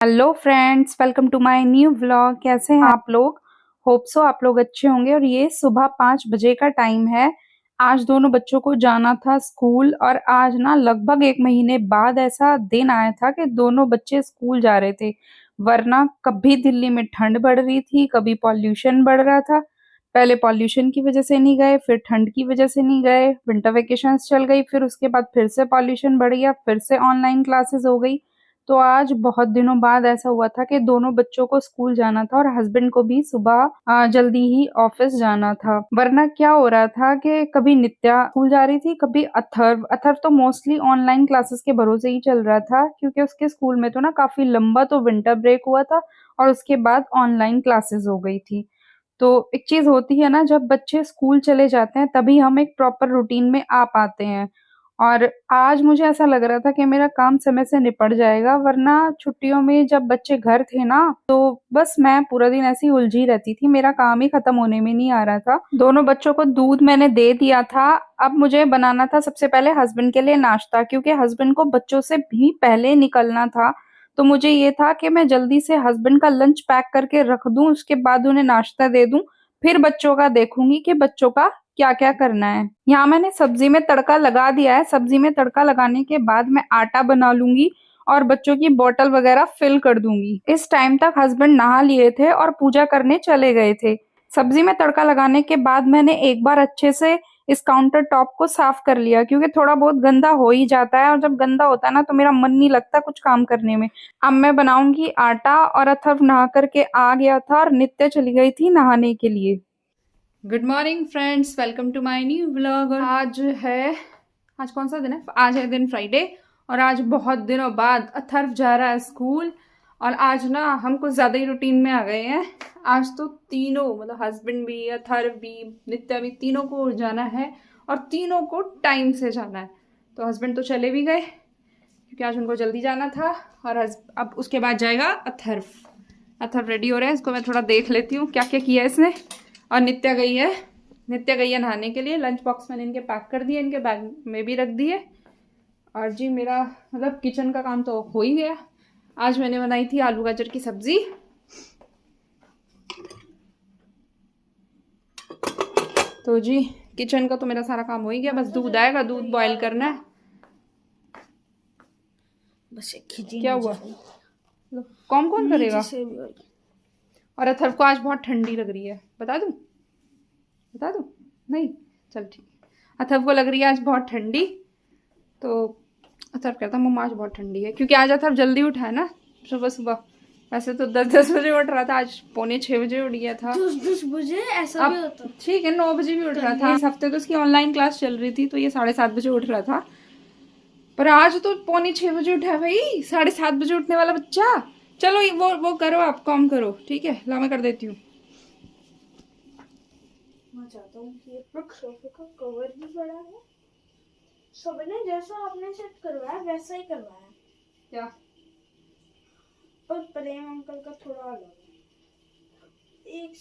Hello friends, welcome to my new vlog. कैसे हैं आप लोग? होप सो आप लोग अच्छे होंगे। और ये सुबह 5 बजे का टाइम है। आज दोनों बच्चों को जाना था स्कूल और आज ना लगभग 1 महीने बाद ऐसा दिन आया था कि दोनों बच्चे स्कूल जा रहे थे। वरना कभी दिल्ली में ठंड बढ़ रही थी, कभी पॉल्यूशन बढ़ रहा था। पहले पॉल्यूशन की वजह से नहीं गए, फिर ठंड की वजह से नहीं गए, विंटर वेकेशंस चल गई, फिर उसके बाद फिर से पॉल्यूशन बढ़ गया, फिर से ऑनलाइन क्लासेस हो गई। तो आज बहुत दिनों बाद ऐसा हुआ था कि दोनों बच्चों को स्कूल जाना था और हस्बैंड को भी सुबह जल्दी ही ऑफिस जाना था। वरना क्या हो रहा था कि कभी नित्या स्कूल जा रही थी, कभी अथर्व अथर्व तो मोस्टली ऑनलाइन क्लासेस के भरोसे ही चल रहा था, क्योंकि उसके स्कूल में तो ना काफी लंबा तो विंटर ब्रेक हुआ था और उसके बाद ऑनलाइन क्लासेस हो गई थी। तो एक चीज होती है ना, जब बच्चे स्कूल चले जाते हैं तभी हम एक प्रॉपर रूटीन में आ पाते हैं। और आज मुझे ऐसा लग रहा था कि मेरा काम समय से निपट जाएगा, वरना छुट्टियों में जब बच्चे घर थे ना तो बस मैं पूरा दिन ऐसी उलझी रहती थी, मेरा काम ही खत्म होने में नहीं आ रहा था। दोनों बच्चों को दूध मैंने दे दिया था। अब मुझे बनाना था सबसे पहले हस्बैंड के लिए नाश्ता, क्योंकि हस्बैंड को बच्चों से भी पहले निकलना था। तो मुझे ये था कि मैं जल्दी से हस्बैंड का लंच पैक करके रख दूं, उसके बाद उन्हें नाश्ता दे दूं, फिर बच्चों का देखूंगी कि बच्चों का क्या क्या करना है। यहाँ मैंने सब्जी में तड़का लगा दिया है। सब्जी में तड़का लगाने के बाद मैं आटा बना लूंगी और बच्चों की बोतल वगैरह फिल कर दूंगी। इस टाइम तक हस्बैंड नहा लिए थे और पूजा करने चले गए थे। सब्जी में तड़का लगाने के बाद मैंने एक बार अच्छे से इस काउंटर टॉप को साफ कर लिया, क्योंकि थोड़ा बहुत गंदा हो ही जाता है और जब गंदा होता है ना तो मेरा मन नहीं लगता कुछ काम करने में। अब मैं बनाऊंगी आटा। और अथर्व नहा करके आ गया था और नित्य चली गई थी नहाने के लिए। Good morning friends, welcome to my new vlog. आज कौन सा दिन है? आज है दिन फ्राइडे और आज बहुत दिनों बाद अथर्व जा रहा है स्कूल। और आज ना हम कुछ ज़्यादा ही रूटीन में आ गए हैं। आज तो तीनों मतलब हस्बैंड भी, अथर्व भी, नित्या भी, तीनों को जाना है और तीनों को टाइम से जाना है। तो हस्बैंड तो चले भी गए क्योंकि आज उनको जल्दी जाना था। और अब उसके बाद जाएगा अथर्व। अथर्व रेडी हो रहा है, इसको मैं थोड़ा देख लेती हूँ क्या क्या किया है इसने। और नित्या गई है नहाने के लिए। लंच बॉक्स मैंने इनके पैक कर दिए, इनके बैग में भी रख दिए। और जी मेरा मतलब किचन का काम तो हो ही गया। आज मैंने बनाई थी आलू गाजर की सब्जी। तो जी किचन का तो मेरा सारा काम हो ही गया, बस दूध आएगा, दूध बॉईल करना है। बस क्या हुआ? कौन कौन करेगा? और अथर्व को आज बहुत ठंडी लग रही है, बता दूं? नहीं, चल ठीक। अथर्व को लग रही है आज बहुत ठंडी, तो अथर्व कहता मम्मा आज बहुत ठंडी है, क्योंकि आज अथर्व जल्दी उठा है ना सुबह सुबह। वैसे तो 10 बजे उठ रहा था, आज पौने 6 बजे उठ गया था। 10 बजे ऐसा भी होता? ठीक है, 9 बजे भी उठ रहा था। इस हफ्ते तो उसकी ऑनलाइन क्लास चल रही थी तो ये 7:30 बजे उठ रहा था, पर आज तो पौने 6 बजे उठा है भाई। 7:30 बजे उठने वाला बच्चा। चलो वो करो, आप काम करो, ठीक है? ला मैं कर देती हूँ। मैं चाहता हूँ कि ये सोफे का कवर भी बड़ा है। सबने जैसा आपने सेट करवाया वैसा ही करवाया। क्या? पर प्रेम अंकल का थोड़ा अलग है। एक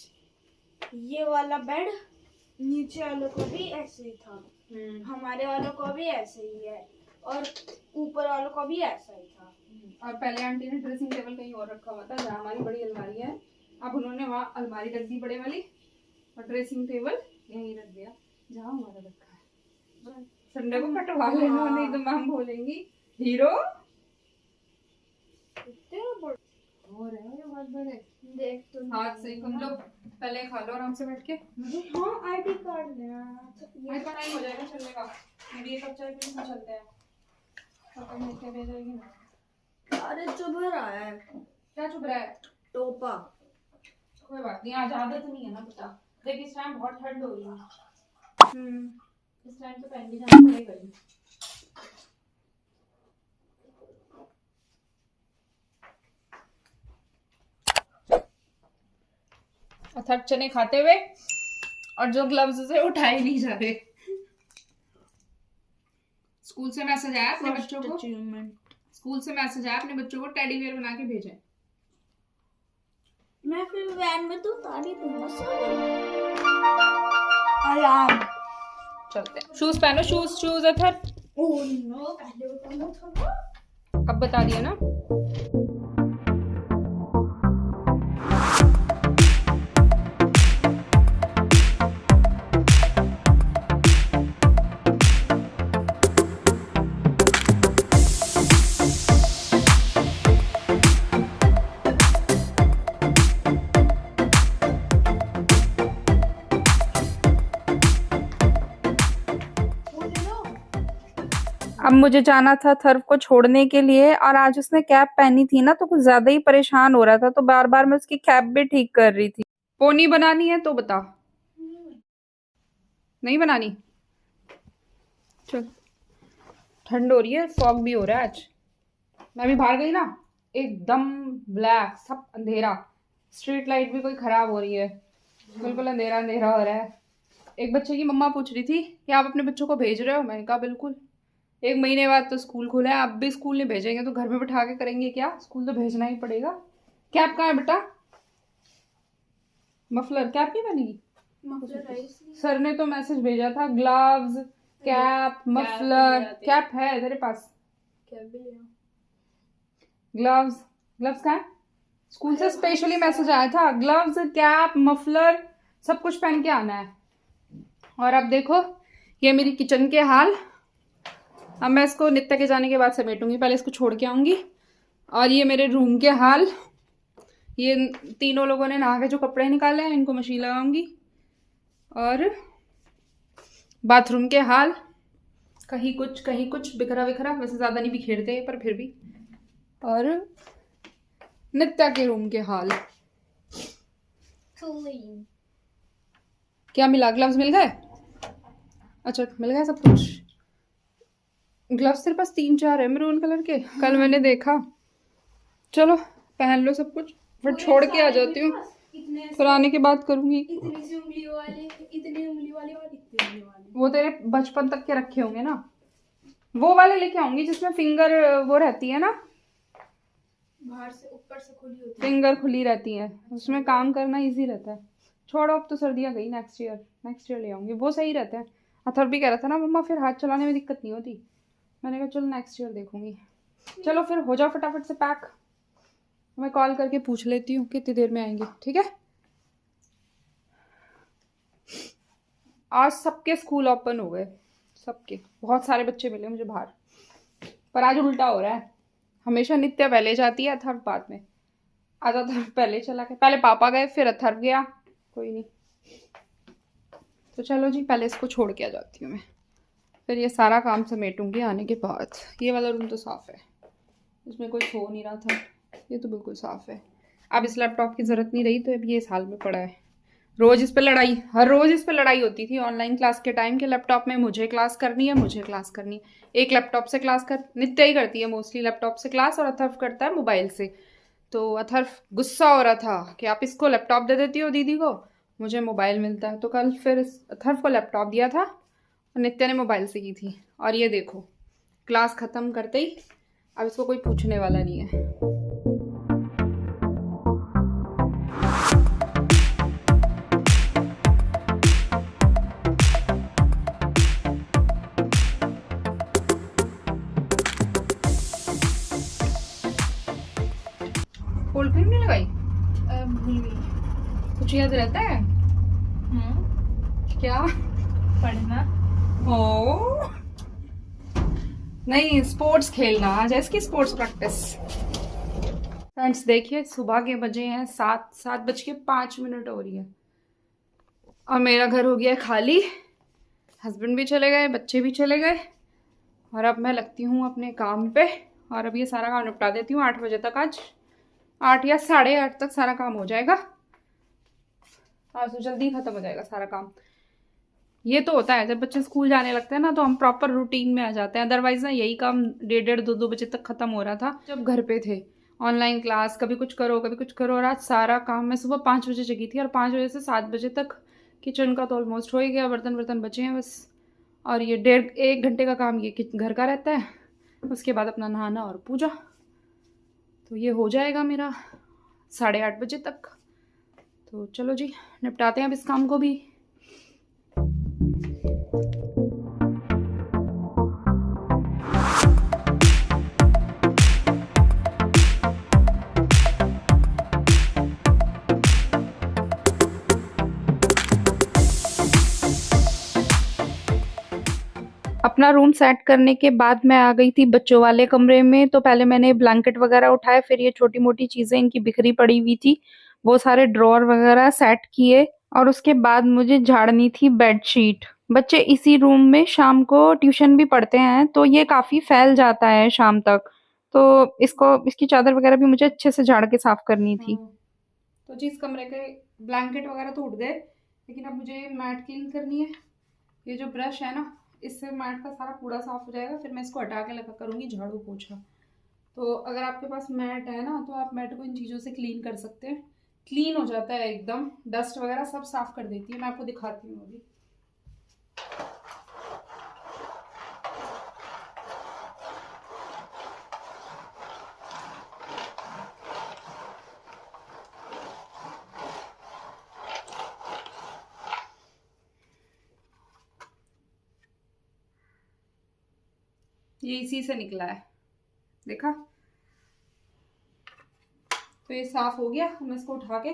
ये वाला बेड नीचे वालों को भी ऐसे ही था, हमारे वालों को भी ऐसे ही है, और ऊपर वालों को भी ऐसा ही था। और पहले आंटी ने ड्रेसिंग टेबल कहीं और रखा हुआ था जहाँ हमारी बड़ी अलमारी है। अब उन्होंने वहाँ अलमारी रख दी बड़े वाली और ड्रेसिंग टेबल यहीं रख दिया जहाँ हमारा रखा है। संडे को कटवा लेना, नहीं तो मैम बोलेंगी हीरो हो रहे हो ये बहुत बड़े। देख तो हाथ से तुम लोग पहले खा लो आराम से बैठ के। हाँ आईडी कार्ड लेना। आज का टाइम हो जाएगा चलने का। मेरी एक चाय पी के चलते हैं। पापा ने क्या भेजेगी ना। अरे चुभ रहा है। क्या चुभ रहा है? टोपा। कोई बात नहीं, आज आदत नहीं है ना पता। देख इस टाइम बहुत ठंड हो रही है। इस टाइम तो पहन के जाना पड़ेगा ही। अथर्व चने खाते हुए और जो ग्लव्स से उठाए नहीं जा रहे। स्कूल से मैसेज आया अपने बच्चों को, टेडी बियर बना के भेजें। मैं फिर वैन में तो उतारी दूंगा। अलार्म। चलते हैं। शूज पहनो, शूज अथर्व। ओह नो, पहले बताना था ना। अब बता दिया ना। अब मुझे जाना था थर्व को छोड़ने के लिए और आज उसने कैप पहनी थी ना तो कुछ ज्यादा ही परेशान हो रहा था तो बार बार मैं उसकी कैप भी ठीक कर रही थी। पोनी बनानी है तो बता। नहीं बनानी? चल, ठंड हो रही है, फॉग भी हो रहा है आज। मैं भी बाहर गई ना, एकदम ब्लैक, सब अंधेरा, स्ट्रीट लाइट भी कोई खराब हो रही है, बिल्कुल अंधेरा अंधेरा हो रहा है। एक बच्चे की मम्मा पूछ रही थी कि आप अपने बच्चों को भेज रहे हो? मैंने कहा बिल्कुल, 1 महीने बाद तो स्कूल खुला है, अब भी स्कूल नहीं भेजेंगे तो घर में बिठा के करेंगे क्या? स्कूल तो भेजना ही पड़ेगा। कैप कहाँ है बेटा? मफलर, कैप नहीं बनेगी? सर ने तो मैसेज भेजा था, ग्लव्स, कैप, मफलर। कैप है तेरे पास? कैप भी ले आओ। ग्लव्स, ग्लव्स कहाँ है? स्कूल से स्पेशली मैसेज आया था, ग्लव्स, कैप, मफलर सब कुछ पहन के आना है। और अब देखो ये मेरी किचन के हाल। अब मैं इसको नित्या के जाने के बाद समेटूंगी, पहले इसको छोड़ के आऊंगी। और ये मेरे रूम के हाल, ये तीनों लोगों ने नहा के जो कपड़े निकाले हैं इनको मशीन लगाऊंगी। और बाथरूम के हाल, कहीं कुछ बिखरा बिखरा, वैसे ज़्यादा नहीं बिखेरते पर फिर भी। और नित्या के रूम के हाल। क्या मिला? ग्लव्स मिल गए? अच्छा मिल गया सब कुछ। ग्लव्स तेरे पास 3-4 है मैरून कलर के, कल मैंने देखा। चलो पहन लो सब कुछ, फिर छोड़ के आ जाती हूँ, फिर आने के बाद करूँगी। इतनी सी उंगली वाले, इतनी उंगली वाले और इतनी उंगली वाले। वो तेरे बचपन तक के रखे होंगे ना, वो वाले लेके आऊंगी जिसमें फिंगर वो रहती है ना, बाहर से ऊपर से खुली होती है, फिंगर खुली रहती है, उसमें काम करना इजी रहता है। छोड़ो अब तो सर्दियाँ गई, नेक्स्ट ईयर ले आऊंगी, वो सही रहता है। अथर भी कह रहा था ना मम्मा फिर हाथ चलाने में दिक्कत नहीं होती, मैंने कहा चलो नेक्स्ट ईयर देखूंगी। चलो फिर हो जाओ फटाफट से पैक, मैं कॉल करके पूछ लेती हूँ कितनी देर में आएंगे, ठीक है? आज सबके स्कूल ओपन हो गए, सबके, बहुत सारे बच्चे मिले मुझे बाहर। पर आज उल्टा हो रहा है, हमेशा नित्या पहले जाती है, अथर्व बाद में। आज अथर्व पहले चला गया, पहले पापा गए फिर अथर्व गया, कोई नहीं। तो चलो जी पहले इसको छोड़ के आ जाती हूँ मैं, फिर ये सारा काम समेटूंगी आने के बाद। ये वाला रूम तो साफ़ है, इसमें कोई सो नहीं रहा था, ये तो बिल्कुल साफ़ है। अब इस लैपटॉप की ज़रूरत नहीं रही तो अब ये इस हाल में पड़ा है। रोज़ इस पर लड़ाई, हर रोज़ इस पर लड़ाई होती थी ऑनलाइन क्लास के टाइम के। लैपटॉप में मुझे क्लास करनी है, मुझे क्लास करनी है। एक लैपटॉप से क्लास कर, नित्या ही करती है मोस्टली लैपटॉप से क्लास, और अथर्व करता है मोबाइल से। तो अथर्व गुस्सा हो रहा था कि आप इसको लैपटॉप दे देती हो दीदी को, मुझे मोबाइल मिलता है। तो कल फिर अथर्व को लैपटॉप दिया था और नित्या ने मोबाइल से की थी। और ये देखो क्लास ख़त्म करते ही अब इसको कोई पूछने वाला नहीं है। कोल्ड क्रीम नहीं लगाई? भूल गई। कुछ याद रहता है? क्या? पढ़ना। ओ नहीं, स्पोर्ट्स खेलना, आज इसकी स्पोर्ट्स प्रैक्टिस। फ्रेंड्स देखिए सुबह के बजे हैं 7:05 हो रही है और मेरा घर हो गया खाली। हस्बैंड भी चले गए, बच्चे भी चले गए, और अब मैं लगती हूँ अपने काम पे। और अब ये सारा काम निपटा देती हूँ 8 बजे तक। आज 8 या 8:30 तक सारा काम हो जाएगा। आज तो जल्दी ख़त्म हो जाएगा सारा काम। ये तो होता है जब बच्चे स्कूल जाने लगते हैं ना, तो हम प्रॉपर रूटीन में आ जाते हैं। अदरवाइज ना यही काम 1:30, 2 बजे तक ख़त्म हो रहा था जब घर पे थे। ऑनलाइन क्लास, कभी कुछ करो कभी कुछ करो। और आज सारा काम, मैं सुबह 5 बजे जगी थी और 5 बजे से 7 बजे तक किचन का तो ऑलमोस्ट हो ही गया, बर्तन बचे हैं बस। और ये 1.5 घंटे का काम ये घर का रहता है, उसके बाद अपना नहाना और पूजा, तो ये हो जाएगा मेरा 8:30 बजे तक। तो चलो जी निपटाते हैं अब इस काम को भी। अपना रूम सेट करने के बाद मैं आ गई थी बच्चों वाले कमरे में। तो पहले मैंने ब्लैंकेट वगैरह उठाए, फिर ये छोटी मोटी चीजें इनकी बिखरी पड़ी हुई थी वो सारे ड्रॉर वगैरह सेट किए, और उसके बाद मुझे झाड़नी थी बेडशीट। बच्चे इसी रूम में शाम को ट्यूशन भी पढ़ते हैं, तो ये काफ़ी फैल जाता है शाम तक। तो इसकी चादर वगैरह भी मुझे अच्छे से झाड़ के साफ करनी थी। तो जी इस कमरे के ब्लैंकेट वगैरह तो उठ गए, लेकिन अब मुझे मैट क्लीन करनी है। ये जो ब्रश है ना, इससे मैट का सारा कूड़ा साफ हो जाएगा, फिर मैं इसको हटा के लगा करूँगी झाड़ू पोछा। तो अगर आपके पास मैट है ना, तो आप मैट को इन चीज़ों से क्लीन कर सकते हैं। क्लीन हो जाता है एकदम, डस्ट वगैरह सब साफ कर देती है। मैं आपको दिखाती हूँ अभी। ये इसी से निकला है, देखा? तो ये साफ हो गया। मैं इसको उठा के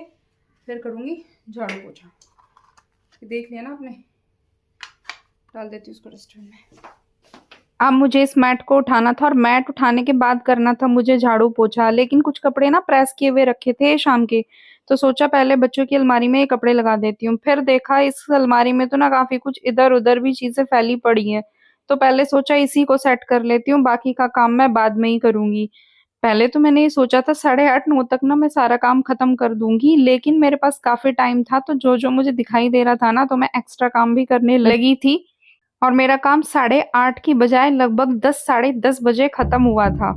फिर करूँगी झाड़ू पोछा। देख लिया ना आपने, डाल देती हूँ उसको डस्टबिन में। अब मुझे इस मैट को उठाना था, और मैट उठाने के बाद करना था मुझे झाड़ू पोछा। लेकिन कुछ कपड़े ना प्रेस किए हुए रखे थे शाम के, तो सोचा पहले बच्चों की अलमारी में ये कपड़े लगा देती हूँ। फिर देखा इस अलमारी में तो ना काफी कुछ इधर उधर भी चीजें फैली पड़ी हैं, तो पहले सोचा इसी को सेट कर लेती हूँ, बाकी का काम मैं बाद में ही करूंगी। पहले तो मैंने ये सोचा था 8:30-9 तक ना मैं सारा काम खत्म कर दूंगी, लेकिन मेरे पास काफी टाइम था, तो जो जो मुझे दिखाई दे रहा था ना, तो मैं एक्स्ट्रा काम भी करने लगी थी। और मेरा काम 8:30 की बजाय लगभग 10 साढ़े 10 बजे खत्म हुआ था।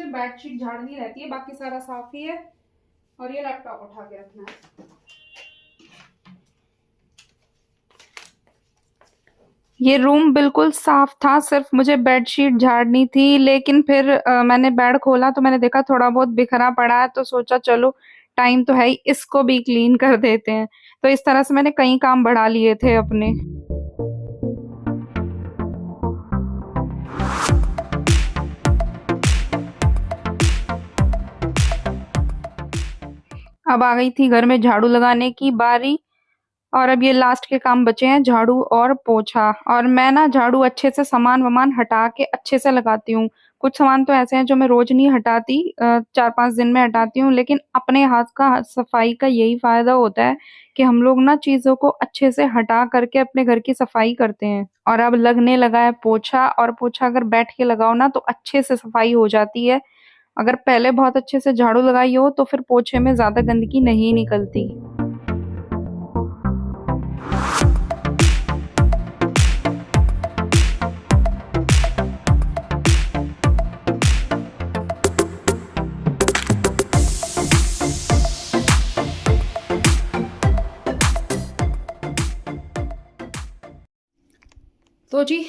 बेडशीट झाड़नी रहती है, बाकी सारा साफ ही है। और ये लैपटॉप उठा के रखना है। ये रूम बिल्कुल साफ था, सिर्फ मुझे बेडशीट झाड़नी थी। लेकिन फिर मैंने बेड खोला तो मैंने देखा थोड़ा बहुत बिखरा पड़ा है, तो सोचा चलो टाइम तो है ही, इसको भी क्लीन कर देते हैं। तो इस तरह से मैंने कई काम बढ़ा लिए थे अपने। अब आ गई थी घर में झाड़ू लगाने की बारी, और अब ये लास्ट के काम बचे हैं, झाड़ू और पोछा। और मैं ना झाड़ू अच्छे से सामान वामान हटा के अच्छे से लगाती हूँ। कुछ सामान तो ऐसे हैं जो मैं रोज नहीं हटाती, 4-5 दिन में हटाती हूँ। लेकिन अपने हाथ का सफाई का यही फायदा होता है कि हम लोग ना चीजों को अच्छे से हटा करके अपने घर की सफाई करते हैं। और अब लगने लगा है पोछा, और पोछा अगर बैठ के लगाओ ना तो अच्छे से सफाई हो जाती है। अगर पहले बहुत अच्छे से झाड़ू लगाई हो तो फिर पोछे में ज्यादा गंदगी नहीं निकलती। तो जी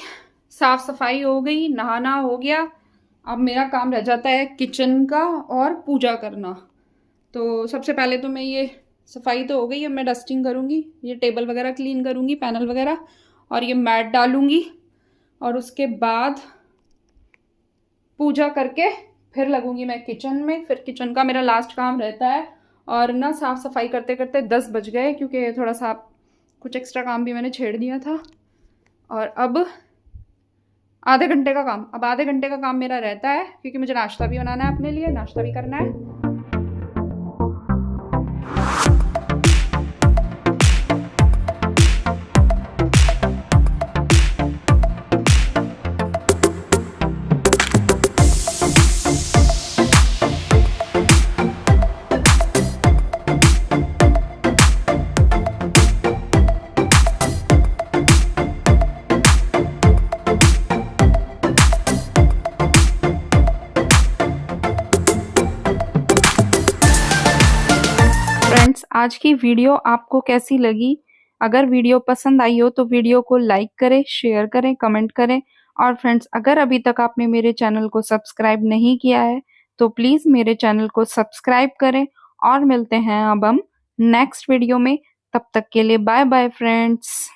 साफ सफाई हो गई, नहाना हो गया। अब मेरा काम रह जाता है किचन का और पूजा करना। तो सबसे पहले तो मैं ये सफाई तो हो गई, अब मैं डस्टिंग करूँगी, ये टेबल वगैरह क्लीन करूँगी, पैनल वगैरह, और ये मैट डालूँगी। और उसके बाद पूजा करके फिर लगूँगी मैं किचन में। फिर किचन का मेरा लास्ट काम रहता है। और ना साफ़ सफाई करते करते 10 बज गए, क्योंकि थोड़ा सा कुछ एक्स्ट्रा काम भी मैंने छेड़ दिया था। और अब आधे घंटे का काम मेरा रहता है, क्योंकि मुझे नाश्ता भी बनाना है, अपने लिए नाश्ता भी करना है। फ्रेंड्स, आज की वीडियो आपको कैसी लगी? अगर वीडियो पसंद आई हो तो वीडियो को लाइक करें, शेयर करें, कमेंट करें। और फ्रेंड्स, अगर अभी तक आपने मेरे चैनल को सब्सक्राइब नहीं किया है तो प्लीज़ मेरे चैनल को सब्सक्राइब करें। और मिलते हैं अब हम नेक्स्ट वीडियो में। तब तक के लिए बाय बाय फ्रेंड्स।